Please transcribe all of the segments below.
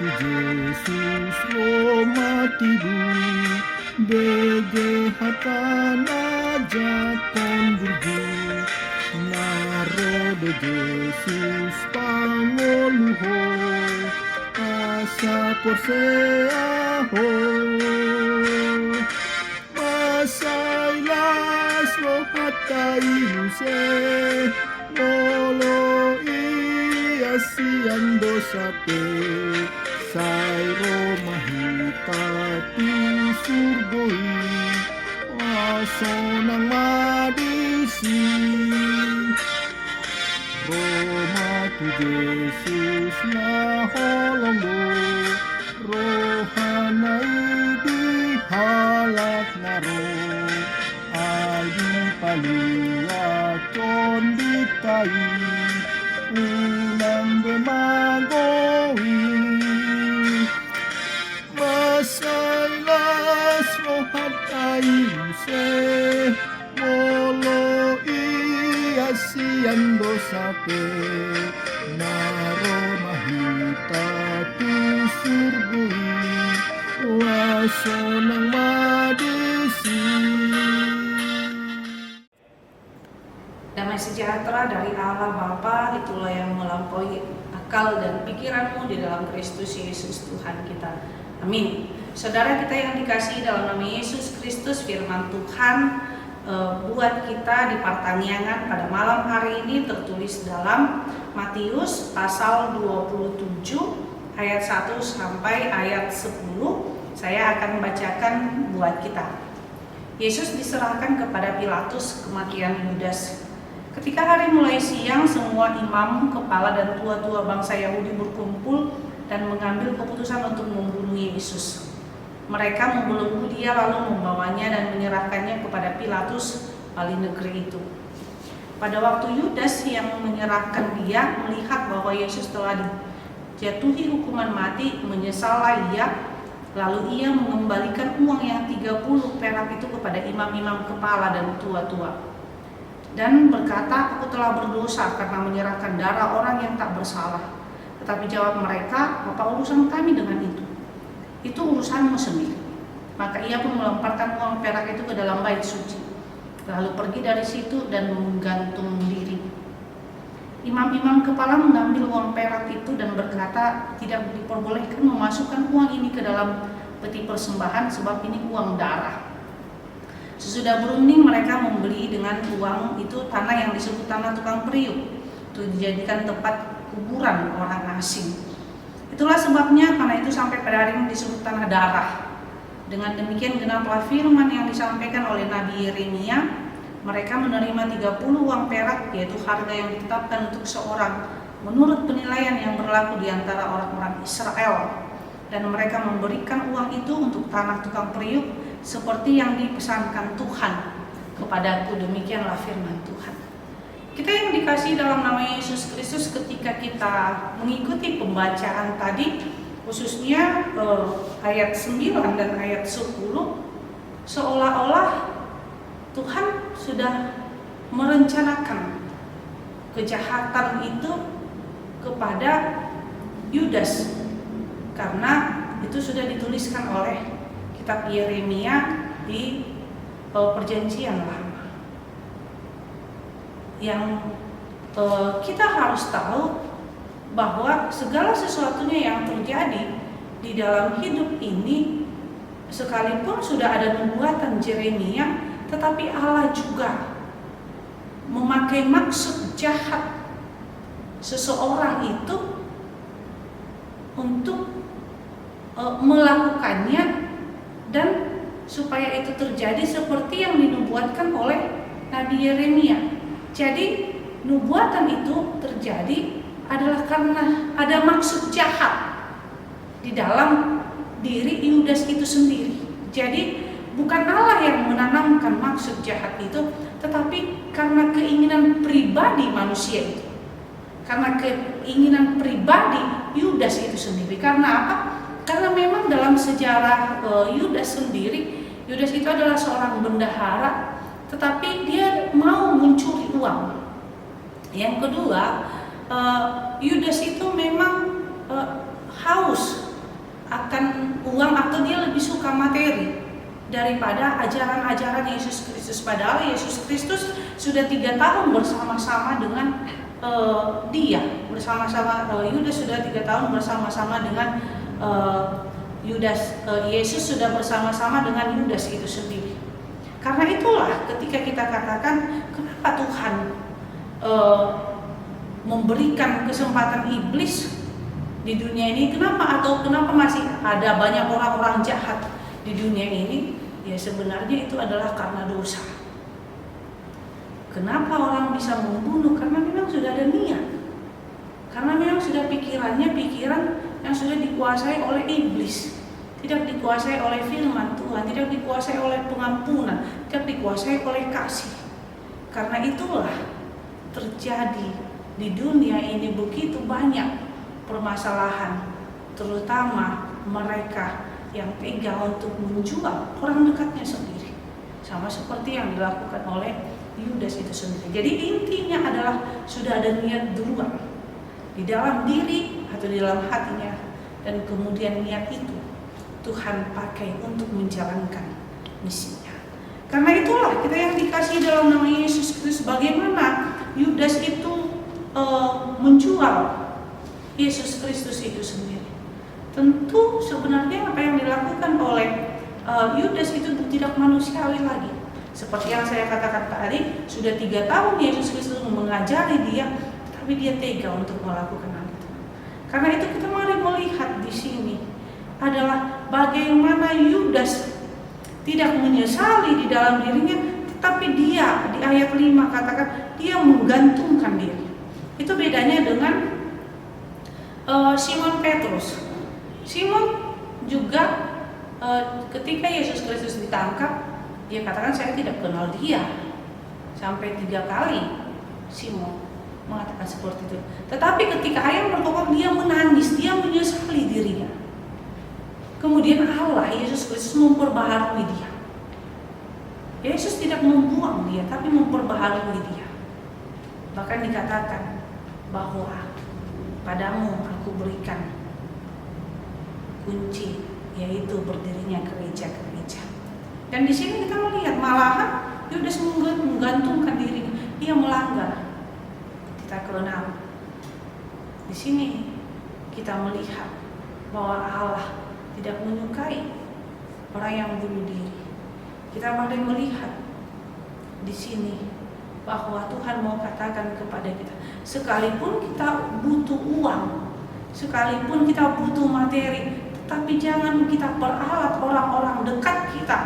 tu Yesus lo matimu bege hatana jakon burgu naro de Yesus pangoluho asa porseaho masailas lo hatainu se Molo iasiando sape Sai Roma hita tu surgoi Asonang madisi Roma tu Jesus na holongo Rohanai di halak na roh Aldi paluaton ditai Unang demagogi Masailas rohat tayo se Molo iasian dosape Naro mahita tu surgui Waso ng madisi Damai sejahtera dari Allah Bapa itulah yang melampaui akal dan pikiranmu di dalam Kristus Yesus Tuhan kita. Amin. Saudara kita yang dikasihi dalam nama Yesus Kristus, firman Tuhan buat kita di pertaniangan pada malam hari ini tertulis dalam Matius pasal 27 ayat 1 sampai ayat 10. Saya akan bacakan buat kita. Yesus diserahkan kepada Pilatus kematian Yudas. Ketika hari mulai siang, semua imam, kepala dan tua-tua bangsa Yahudi berkumpul dan mengambil keputusan untuk membunuh Yesus. Mereka membelenggu dia lalu membawanya dan menyerahkannya kepada Pilatus, wali negeri itu. Pada waktu Yudas yang menyerahkan dia melihat bahwa Yesus telah dijatuhi hukuman mati, menyesallah ia. Lalu ia mengembalikan uang yang 30 perak itu kepada imam-imam kepala dan tua-tua. Dan berkata, aku telah berdosa karena menyerahkan darah orang yang tak bersalah. Tetapi jawab mereka, apa urusan kami dengan itu? Itu urusanmu sendiri. Maka ia pun melemparkan uang perak itu ke dalam bait suci. Lalu pergi dari situ dan menggantung diri. Imam-imam kepala mengambil uang perak itu dan berkata, tidak diperbolehkan memasukkan uang ini ke dalam peti persembahan sebab ini uang darah. Sesudah berunding mereka membeli dengan uang itu tanah yang disebut tanah tukang periuk, itu dijadikan tempat kuburan orang asing. Itulah sebabnya tanah itu sampai pada hari ini disebut tanah darah. Dengan demikian genaplah firman yang disampaikan oleh Nabi Yeremia, mereka menerima 30 uang perak, yaitu harga yang ditetapkan untuk seorang menurut penilaian yang berlaku di antara orang-orang Israel. Dan mereka memberikan uang itu untuk tanah tukang periuk seperti yang dipesankan Tuhan kepadaku. Demikianlah firman Tuhan. Kita yang dikasihi dalam nama Yesus Kristus, ketika kita mengikuti pembacaan tadi, khususnya ayat 9 dan ayat 10, seolah-olah Tuhan sudah merencanakan kejahatan itu kepada Yudas, karena itu sudah dituliskan oleh kitab Yeremia di Perjanjian Lama. Yang kita harus tahu bahwa segala sesuatunya yang terjadi di dalam hidup ini, sekalipun sudah ada nubuatan Yeremia, tetapi Allah juga memakai maksud jahat seseorang itu untuk melakukannya, dan supaya itu terjadi seperti yang dinubuatkan oleh Nabi Yeremia. Jadi nubuatan itu terjadi adalah karena ada maksud jahat di dalam diri Yudas itu sendiri. Jadi bukan Allah yang menanamkan maksud jahat itu, tetapi karena keinginan pribadi manusia itu, karena keinginan pribadi Yudas itu sendiri. Karena apa? Karena memang dalam sejarah Yudas sendiri, Yudas itu adalah seorang bendahara, tetapi dia mau mencuri uang. Yang kedua, Yudas itu memang haus akan uang atau dia lebih suka materi daripada ajaran-ajaran Yesus Kristus. Padahal Yesus Kristus sudah 3 tahun bersama-sama dengan dia, bersama-sama Yudas sudah 3 tahun bersama-sama dengan Yudas. Yesus sudah bersama-sama dengan Yudas itu sendiri. Karena itulah ketika kita katakan kenapa Tuhan memberikan kesempatan iblis di dunia ini, kenapa masih ada banyak orang-orang jahat di dunia ini? Ya sebenarnya itu adalah karena dosa. Kenapa orang bisa membunuh? Karena memang sudah ada niat. Karena memang sudah pikiran yang sudah dikuasai oleh iblis. Tidak dikuasai oleh firman Tuhan, tidak dikuasai oleh pengampunan, tidak dikuasai oleh kasih. Karena itulah terjadi di dunia ini begitu banyak permasalahan, terutama mereka yang tega untuk menjual orang dekatnya sendiri, sama seperti yang dilakukan oleh Yudas itu sendiri. Jadi intinya adalah sudah ada niat duluan di dalam diri atau di dalam hatinya, dan kemudian niat itu Tuhan pakai untuk menjalankan misinya. Karena itulah kita yang dikasih dalam nama Yesus Kristus. Bagaimana Yudas itu menjual Yesus Kristus itu sendiri? Tentu sebenarnya apa yang dilakukan oleh Yudas itu tidak manusiawi lagi. Seperti yang saya katakan tadi, sudah 3 tahun Yesus Kristus mengajari dia, tapi dia tega untuk melakukan hal itu. Karena itu kita mari melihat di sini adalah bagaimana Yudas tidak menyesali di dalam dirinya, tapi dia di ayat 5 katakan dia menggantungkan diri. Itu bedanya dengan Simon Petrus. Simon juga ketika Yesus Kristus ditangkap, dia katakan saya tidak kenal dia. Sampai 3 kali Simon mengatakan seperti itu. Tetapi ketika ayam berkokok, dia menangis, dia menyesali dirinya. Kemudian Allah, Yesus Kristus memperbaharui dia. Yesus tidak membuang dia, tapi memperbaharui dia. Bahkan dikatakan bahwa padamu aku berikan kunci, yaitu berdirinya gereja-gereja. Dan di sini kita melihat malahan Yudas menggantungkan dirinya, dia melanggar. Kita kenal. Di sini kita melihat bahwa Allah tidak menyukai orang yang bunuh diri. Kita mari melihat di sini bahwa Tuhan mau katakan kepada kita, sekalipun kita butuh uang, sekalipun kita butuh materi, tapi jangan kita peralat orang-orang dekat kita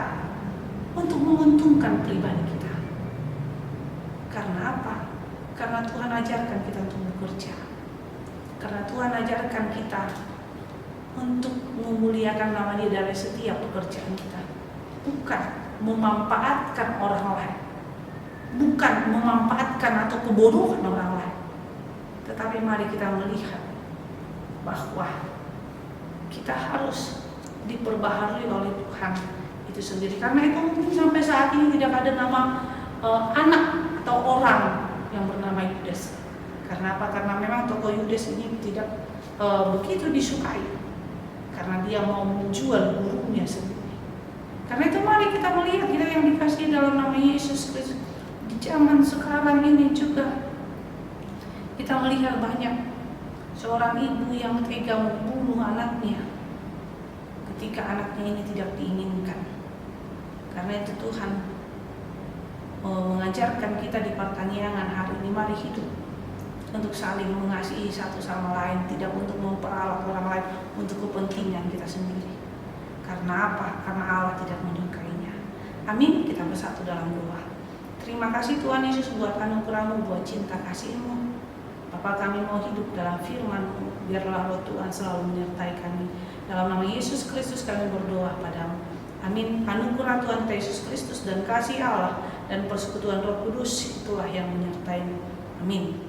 untuk menguntungkan pribadi kita. Karena apa? Karena Tuhan ajarkan kita untuk bekerja. Karena Tuhan ajarkan kita untuk memuliakan nama Dia dari setiap pekerjaan kita. Bukan memanfaatkan orang lain, bukan memanfaatkan atau kebodohan orang lain. Tetapi mari kita melihat bahwa kita harus diperbaharui oleh Tuhan itu sendiri. Karena itu mungkin sampai saat ini tidak ada nama anak atau orang yang bernama Yudas. Karena apa? Karena memang tokoh Yudas ini tidak begitu disukai, karena dia mau menjual gurunya sendiri. Karena itu mari kita melihat kita yang dikasih dalam nama Yesus Kristus. Di zaman sekarang ini juga kita melihat banyak seorang ibu yang tega membunuh anaknya ketika anaknya ini tidak diinginkan. Karena itu Tuhan mengajarkan kita di pertanyaan hari ini, mari hidup untuk saling mengasihi satu sama lain, tidak untuk memperalat orang lain untuk kepentingan kita sendiri. Karena apa? Karena Allah tidak menyukainya. Amin. Kita bersatu dalam doa. Terima kasih Tuhan Yesus buat anugerah-Mu, buat cinta kasih-Mu. Bapa, kami mau hidup dalam firman-Mu. Biarlah Roh Tuhan selalu menyertai kami. Dalam nama Yesus Kristus kami berdoa padamu. Amin. Anugerah Tuhan Yesus Kristus dan kasih Allah dan persekutuan Roh Kudus itulah yang menyertai-Mu. Amin.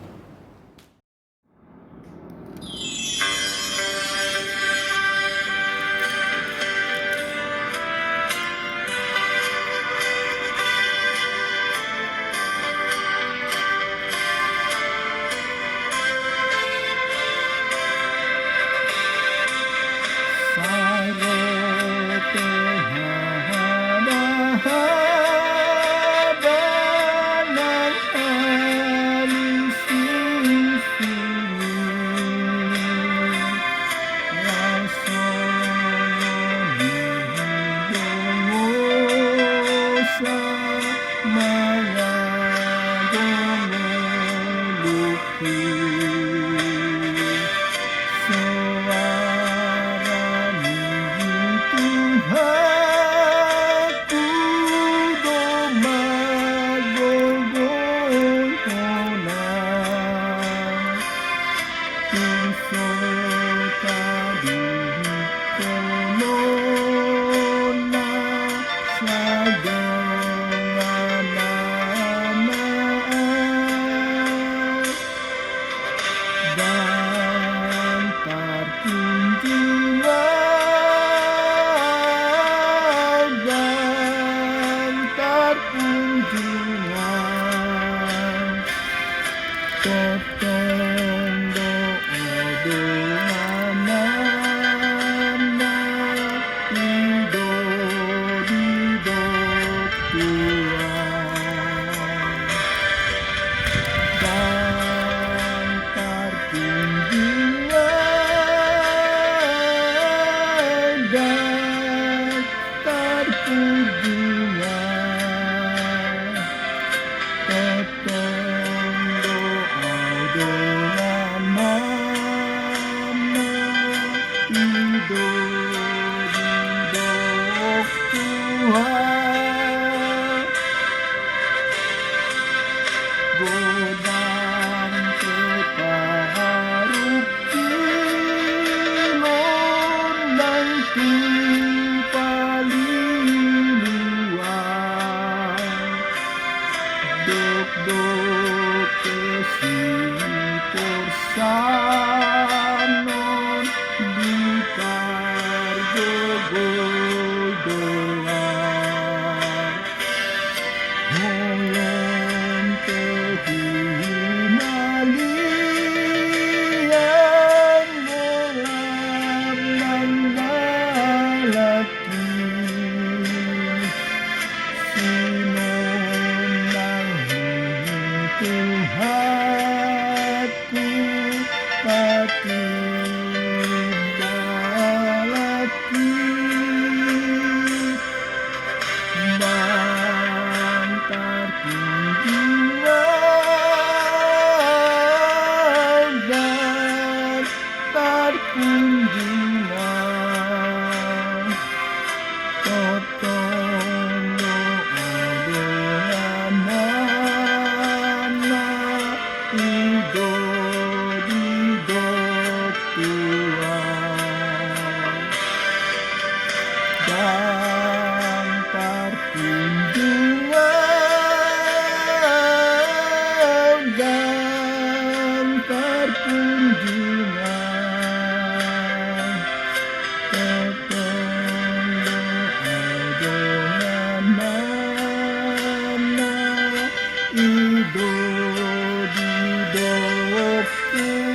Saat mengeluki suaramu Tuhanku domba Golgotha Tusota di Kelona Saganana dan terkunjungan Totong doa-doa Ido dido Tuhan dan terkunjungan Totong doa-doa Ido dido Tuhan godang tepaharuk kilon dan timpali luar dok kesi porsanon di kargogodoa Holong tehumalian molar nan lalaki sinon nang Tuhanku patindalaki bantar kunjungan dan terkunjungan Totong doa-doa mana Ido dido Tuhan dan terkunjungan Totong doa-doa mana Ido dido Tuhan